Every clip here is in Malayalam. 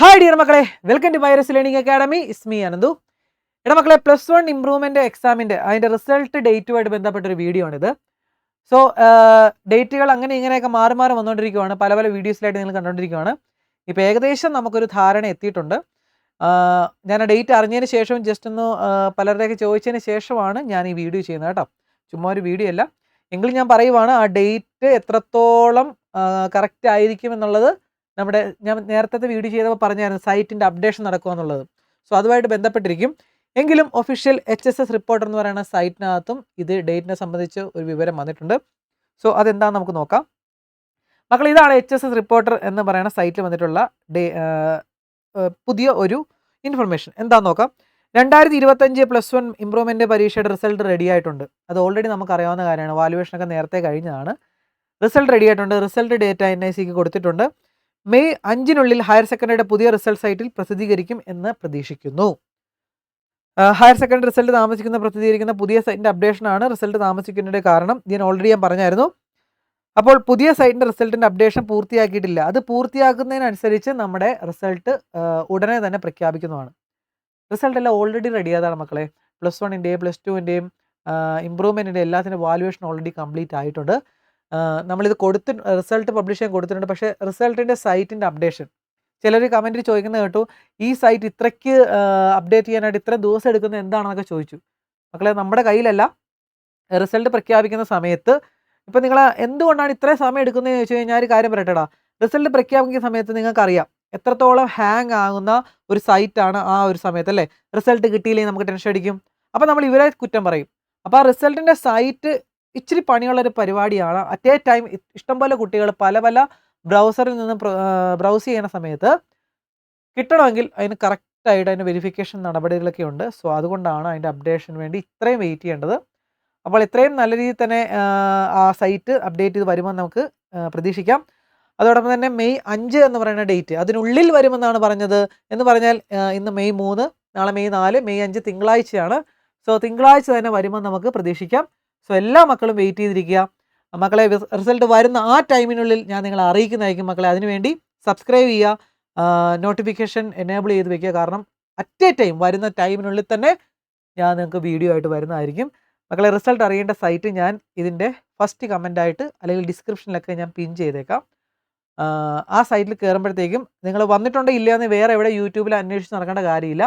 ഹായ് ഡിയർ മക്കളെ, welcome to Myrus learning academy. It's me Ananthu. മക്കളെ, +1 ഇംപ്രൂവ്മെന്റ് എക്സാമിൻ്റെ അതിൻ്റെ റിസൾട്ട് ഡേറ്റുമായിട്ട് ബന്ധപ്പെട്ടൊരു വീഡിയോ ആണിത്. സോ ഡേറ്റുകൾ അങ്ങനെ ഇങ്ങനെയൊക്കെ മാറി മാറി വന്നുകൊണ്ടിരിക്കുകയാണ്. പല പല വീഡിയോസിലായിട്ട് നിങ്ങൾ കണ്ടുകൊണ്ടിരിക്കുകയാണ്. ഇപ്പോൾ ഏകദേശം നമുക്കൊരു ധാരണ എത്തിയിട്ടുണ്ട്. ഞാൻ ആ ഡേറ്റ് അറിഞ്ഞതിന് ശേഷം ജസ്റ്റ് ഒന്ന് പലരുടെയൊക്കെ ചോദിച്ചതിന് ശേഷമാണ് ഞാൻ ഈ വീഡിയോ ചെയ്യുന്നത് കേട്ടോ. ചുമ്മാ ഒരു വീഡിയോ അല്ല. എങ്കിലും ഞാൻ പറയുവാണ്, ആ ഡേറ്റ് എത്രത്തോളം കറക്റ്റ് ആയിരിക്കും എന്നുള്ളത് ഞാൻ നേരത്തെ വീഡിയോ ചെയ്തപ്പോൾ പറഞ്ഞായിരുന്നു സൈറ്റിൻ്റെ അപ്ഡേഷൻ നടക്കുക എന്നുള്ളത്. സോ അതുമായിട്ട് ബന്ധപ്പെട്ടിരിക്കും. എങ്കിലും ഒഫീഷ്യൽ HSS റിപ്പോർട്ടർ എന്ന് പറയുന്ന സൈറ്റിനകത്തും ഇത് ഡേറ്റിനെ സംബന്ധിച്ച് ഒരു വിവരം വന്നിട്ടുണ്ട്. സോ അതെന്താണെന്ന് നമുക്ക് നോക്കാം. മക്കൾ, ഇതാണ് HSS റിപ്പോർട്ടർ എന്ന് പറയുന്ന സൈറ്റിൽ വന്നിട്ടുള്ള പുതിയ ഒരു ഇൻഫർമേഷൻ. എന്താണെന്ന് നോക്കാം. 2025 +1 ഇംപ്രൂവ്മെൻ്റ് പരീക്ഷയുടെ റിസൾട്ട് റെഡി ആയിട്ടുണ്ട്. അത് ഓൾറെഡി നമുക്കറിയാവുന്ന കാര്യമാണ്. വാല്യുവേഷനൊക്കെ നേരത്തെ കഴിഞ്ഞതാണ്. റിസൾട്ട് റെഡി ആയിട്ടുണ്ട്. റിസൾട്ട് ഡേറ്റ NICക്ക് കൊടുത്തിട്ടുണ്ട്. മെയ് 5 ഹയർ സെക്കൻഡറിയുടെ പുതിയ റിസൾട്ട് സൈറ്റിൽ പ്രസിദ്ധീകരിക്കും എന്ന് പ്രതീക്ഷിക്കുന്നു. ഹയർ സെക്കൻഡറി റിസൾട്ട് പ്രസിദ്ധീകരിക്കുന്ന പുതിയ സൈറ്റിൻ്റെ അപ്ഡേഷനാണ്. റിസൾട്ട് താമസിക്കുന്നതിൻ്റെ കാരണം ഞാൻ ഓൾറെഡി പറഞ്ഞായിരുന്നു. അപ്പോൾ പുതിയ സൈറ്റിൻ്റെ റിസൾട്ടിൻ്റെ അപ്ഡേഷൻ പൂർത്തിയാക്കിയിട്ടില്ല. അത് പൂർത്തിയാക്കുന്നതിനനുസരിച്ച് നമ്മുടെ റിസൾട്ട് ഉടനെ തന്നെ പ്രഖ്യാപിക്കുന്നതാണ്. റിസൾട്ട് എല്ലാം ഓൾറെഡി റെഡിയാതാണ് മക്കളെ. +1ൻ്റെയും +2ൻ്റെയും ഇംപ്രൂവ്മെൻറ്റിൻ്റെ എല്ലാത്തിൻ്റെ വാല്യുവേഷൻ ഓൾറെഡി കംപ്ലീറ്റ് ആയിട്ടുണ്ട്. നമ്മളിത് റിസൾട്ട് പബ്ലിഷ് ചെയ്യാൻ കൊടുത്തിട്ടുണ്ട്. പക്ഷേ റിസൾട്ടിൻ്റെ സൈറ്റിൻ്റെ അപ്ഡേഷൻ ചിലർ കമൻറ്റിൽ ചോദിക്കുന്നത് കേട്ടു, ഈ സൈറ്റ് ഇത്രയ്ക്ക് അപ്ഡേറ്റ് ചെയ്യാനായിട്ട് ഇത്രയും ദിവസം എടുക്കുന്നത് എന്താണെന്നൊക്കെ ചോദിച്ചു. മക്കളെ, നമ്മുടെ കയ്യിലല്ല. റിസൾട്ട് പ്രഖ്യാപിക്കുന്ന സമയത്ത് ഇപ്പം നിങ്ങൾ എന്തുകൊണ്ടാണ് ഇത്രയും സമയം എടുക്കുന്നതെന്ന് ചോദിച്ചു കഴിഞ്ഞാൽ ഒരു കാര്യം പറയട്ടെടാ. റിസൾട്ട് പ്രഖ്യാപിക്കുന്ന സമയത്ത് നിങ്ങൾക്കറിയാം എത്രത്തോളം ഹാങ് ആകുന്ന ഒരു സൈറ്റാണ് ആ ഒരു സമയത്ത്, അല്ലേ? റിസൾട്ട് കിട്ടിയില്ലെങ്കിൽ നമുക്ക് ടെൻഷൻ അടിക്കും. അപ്പോൾ നമ്മൾ ഇവരെ കുറ്റം പറയും. അപ്പോൾ ആ റിസൾട്ടിൻ്റെ സൈറ്റ് ഇച്ചിരി പണിയുള്ളൊരു പരിപാടിയാണ്. അറ്റ് എ ടൈം ഇഷ്ടംപോലെ കുട്ടികൾ പല പല ബ്രൗസറിൽ നിന്ന് ബ്രൗസ് ചെയ്യുന്ന സമയത്ത് കിട്ടണമെങ്കിൽ അതിന് കറക്റ്റായിട്ട് അതിന് വെരിഫിക്കേഷൻ നടപടികളൊക്കെ ഉണ്ട്. സോ അതുകൊണ്ടാണ് അതിൻ്റെ അപ്ഡേഷന് വേണ്ടി ഇത്രയും വെയിറ്റ് ചെയ്യേണ്ടത്. അപ്പോൾ ഇത്രയും നല്ല രീതിയിൽ തന്നെ ആ സൈറ്റ് അപ്ഡേറ്റ് ചെയ്ത് വരുമെന്ന് നമുക്ക് പ്രതീക്ഷിക്കാം. അതോടൊപ്പം തന്നെ മെയ് 5 എന്ന് പറയുന്ന ഡേറ്റ് അതിനുള്ളിൽ വരുമെന്നാണ് പറഞ്ഞത്. എന്ന് പറഞ്ഞാൽ ഇന്ന് മെയ് 3, നാളെ മെയ് 4, മെയ് 5 തിങ്കളാഴ്ചയാണ്. സോ തിങ്കളാഴ്ച തന്നെ വരുമെന്ന് നമുക്ക് പ്രതീക്ഷിക്കാം. സോ എല്ലാ മക്കളും വെയിറ്റ് ചെയ്തിരിക്കുക. മക്കളെ, റിസൾട്ട് വരുന്ന ആ ടൈമിനുള്ളിൽ ഞാൻ നിങ്ങളെ അറിയിക്കുന്നതായിരിക്കും. മക്കളെ, അതിനുവേണ്ടി സബ്സ്ക്രൈബ് ചെയ്യുക, നോട്ടിഫിക്കേഷൻ എനേബിൾ ചെയ്ത് വെക്കുക. കാരണം അറ്റ് എ ടൈം വരുന്ന ടൈമിനുള്ളിൽ തന്നെ ഞാൻ നിങ്ങൾക്ക് വീഡിയോ ആയിട്ട് വരുന്നതായിരിക്കും. മക്കളെ, റിസൾട്ട് അറിയേണ്ട സൈറ്റ് ഞാൻ ഇതിൻ്റെ ഫസ്റ്റ് കമൻ്റായിട്ട് അല്ലെങ്കിൽ ഡിസ്ക്രിപ്ഷനിലൊക്കെ ഞാൻ പിൻ ചെയ്തേക്കാം. ആ സൈറ്റിൽ കയറുമ്പോഴത്തേക്കും നിങ്ങൾ വന്നിട്ടുണ്ടോ ഇല്ല എന്ന് വേറെ എവിടെ യൂട്യൂബിൽ അന്വേഷിച്ച് നടക്കേണ്ട കാര്യമില്ല.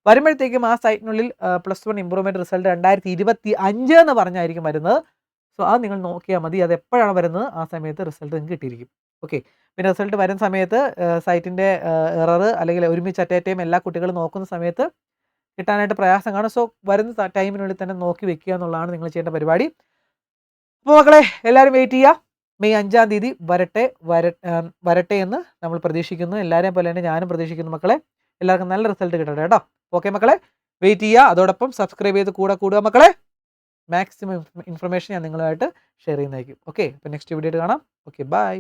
വരുമ്പോഴത്തേക്കും ആ സൈറ്റിനുള്ളിൽ +1 ഇംപ്രൂവ്മെൻറ്റ് റിസൾട്ട് 2025 എന്ന് പറഞ്ഞായിരിക്കും വരുന്നത്. സോ അത് നിങ്ങൾ നോക്കിയാൽ മതി. അത് എപ്പോഴാണ് വരുന്നത് ആ സമയത്ത് റിസൾട്ട് നിങ്ങൾക്ക് കിട്ടിയിരിക്കും. ഓക്കെ. പിന്നെ റിസൾട്ട് വരുന്ന സമയത്ത് സൈറ്റിൻ്റെ എറർ അല്ലെങ്കിൽ ഒരുമിച്ച് അറ്റ് എ ടൈം എല്ലാ കുട്ടികളും നോക്കുന്ന സമയത്ത് കിട്ടാനായിട്ട് പ്രയാസം കാണും. സോ വരുന്ന ടൈമിനുള്ളിൽ തന്നെ നോക്കി വെക്കുക എന്നുള്ളതാണ് നിങ്ങൾ ചെയ്യേണ്ട പരിപാടി. അപ്പോൾ മക്കളെ, എല്ലാവരും വെയിറ്റ് ചെയ്യുക. മെയ് 5 വരട്ടെ എന്ന് നമ്മൾ പ്രതീക്ഷിക്കുന്നു. എല്ലാവരെയും പോലെ തന്നെ ഞാനും പ്രതീക്ഷിക്കുന്നു മക്കളെ. എല്ലാവർക്കും നല്ല റിസൾട്ട് കിട്ടട്ടെ കേട്ടോ. ഓക്കെ മക്കളെ, വെയിറ്റ് ചെയ്യുക. അതോടൊപ്പം സബ്സ്ക്രൈബ് ചെയ്ത് കൂടുക മക്കളെ. മാക്സിമം ഇൻഫർമേഷൻ ഞാൻ നിങ്ങളുമായിട്ട് ഷെയർ ചെയ്യുന്നതായിരിക്കും. ഓക്കെ, അപ്പോൾ നെക്സ്റ്റ് വീഡിയോ കാണാം. Okay, by.